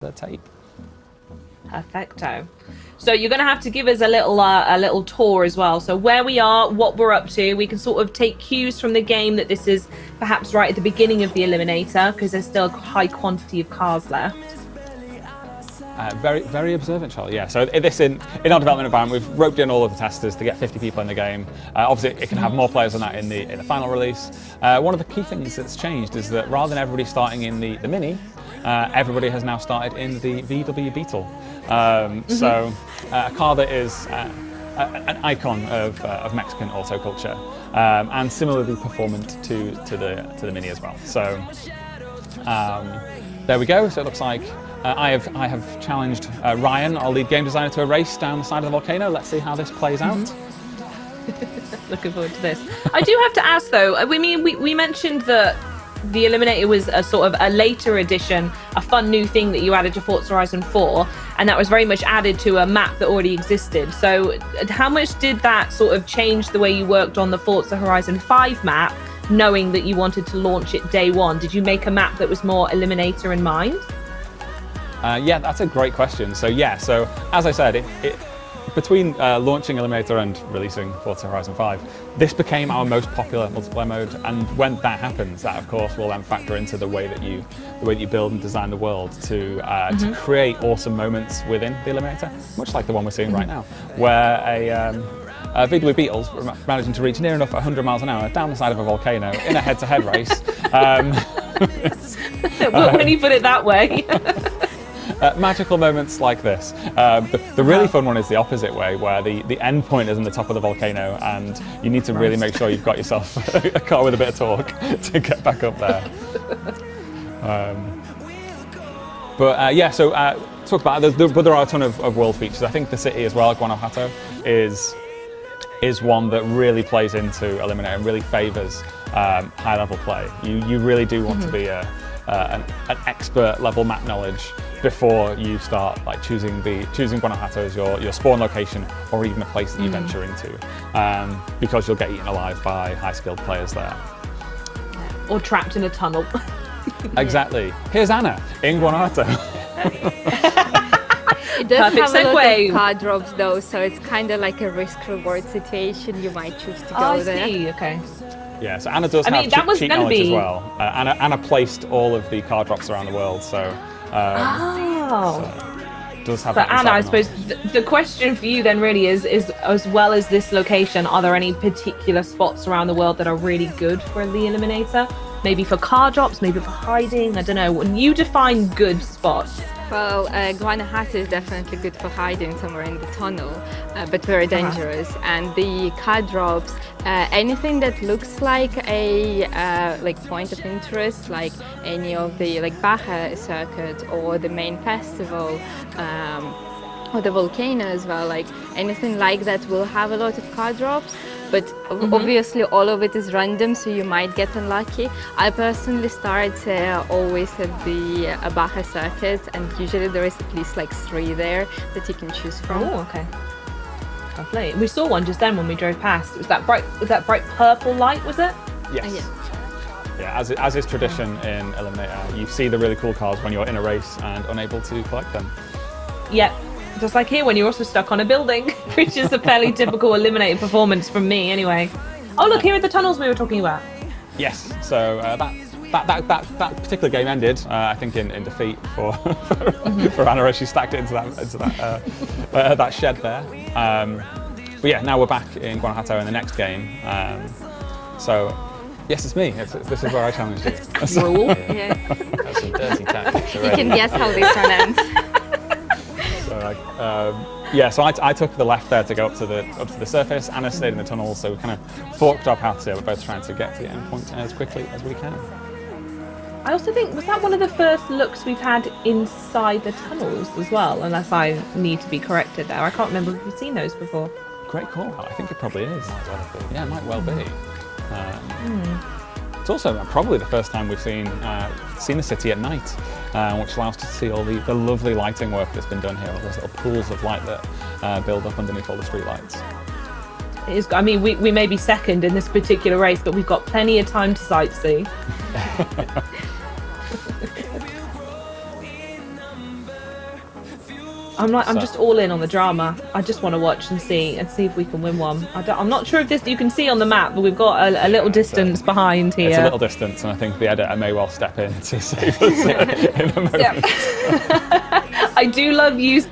the tape. Perfecto. So you're going to have to give us a little tour as well. So where we are, what we're up to, we can sort of take cues from the game that this is perhaps right at the beginning of the Eliminator because there's still a high quantity of cars left. Very, very observant, Charlie. Yeah. So this in our development environment, we've roped in all of the testers to get 50 people in the game. Obviously, it can have more players than that in the final release. One of the key things that's changed is that rather than everybody starting in the Mini, everybody has now started in the VW Beetle. So a car that is an icon of Mexican auto culture, and similarly performant to the Mini as well. So there we go. So it looks like I have challenged Ryan, our lead game designer, to a race down the side of the volcano. Let's see how this plays out. Looking forward to this. I do have to ask though, we mentioned that the Eliminator was a sort of a later addition, a fun new thing that you added to Forza Horizon 4, and that was very much added to a map that already existed. So how much did that sort of change the way you worked on the Forza Horizon 5 map, knowing that you wanted to launch it day one? Did you make a map that was more Eliminator in mind? Yeah, that's a great question. So as I said, between launching Eliminator and releasing Forza Horizon 5, this became our most popular multiplayer mode. And when that happens, that of course will then factor into the way that you build and design the world to create awesome moments within the Eliminator, much like the one we're seeing right now, where a VW Beetle's managing to reach near enough 100 miles an hour down the side of a volcano in a head-to-head race. When you put it that way. Magical moments like this. The really fun one is the opposite way, where the end point is in the top of the volcano and you need to really make sure you've got yourself a car with a bit of torque to get back up there. Talk about it. But there are a ton of world features. I think the city as well, Guanajuato, is one that really plays into Eliminator and really favours high-level play. You really do want to be an expert level map knowledge before you start like choosing Guanajuato as your spawn location or even a place that you venture into, because you'll get eaten alive by high-skilled players there. Or trapped in a tunnel. Exactly. Here's Anna in Guanajuato. It does Perfect have a lot segue. of car drops though, so it's kind of like a risk-reward situation. You might choose to go there. I see, okay. Yeah, so Anna does have cheat knowledge as well. Anna placed all of the car drops around the world, so does have So that Anna, I inside suppose the question for you then really is as well as this location, are there any particular spots around the world that are really good for the Eliminator? Maybe for car drops, maybe for hiding, I don't know. When you define good spots. Well, Guanajuato is definitely good for hiding somewhere in the tunnel, but very dangerous. And the car drops, anything that looks like a point of interest, like any of the Baja circuit or the main festival, or the volcano as well, like anything like that will have a lot of car drops. But obviously all of it is random, so you might get unlucky. I personally start always at the Baja circuit, and usually there is at least like 3 there that you can choose from. Oh, okay. Lovely. We saw one just then when we drove past. Was that bright purple light, was it? Yes. Yeah. Yeah, as is tradition in Eliminator, you see the really cool cars when you're in a race and unable to collect them. Yep. Just like here when you're also stuck on a building, which is a fairly typical Eliminator performance from me anyway. Oh look, here are the tunnels we were talking about. Yes, so that particular game ended, I think, in defeat for Anna as she stacked it into that shed there. But yeah, now we're back in Guanajuato in the next game. So yes, it's me. This is where I challenged you. Cruel. Yeah. That's some dirty tactics You already. can guess how this one ends. So I took the left there to go up to the surface. Anna stayed in the tunnel, so we kind of forked our paths here. We're both trying to get to the end point as quickly as we can. I also think, was that one of the first looks we've had inside the tunnels as well? Unless I need to be corrected there. I can't remember if we've seen those before. Great call. I think it probably is. Yeah, it might well be. It's also probably the first time we've seen the city at night, which allows us to see all the lovely lighting work that's been done here, all those little pools of light that build up underneath all the street lights. It is, I mean, we may be second in this particular race, but we've got plenty of time to sightsee. I'm So- just all in on the drama. I just want to watch and see if we can win one. I'm not sure if this you can see on the map, but we've got a little distance behind here. It's a little distance, and I think the editor may well step in to save us in a moment. I do love using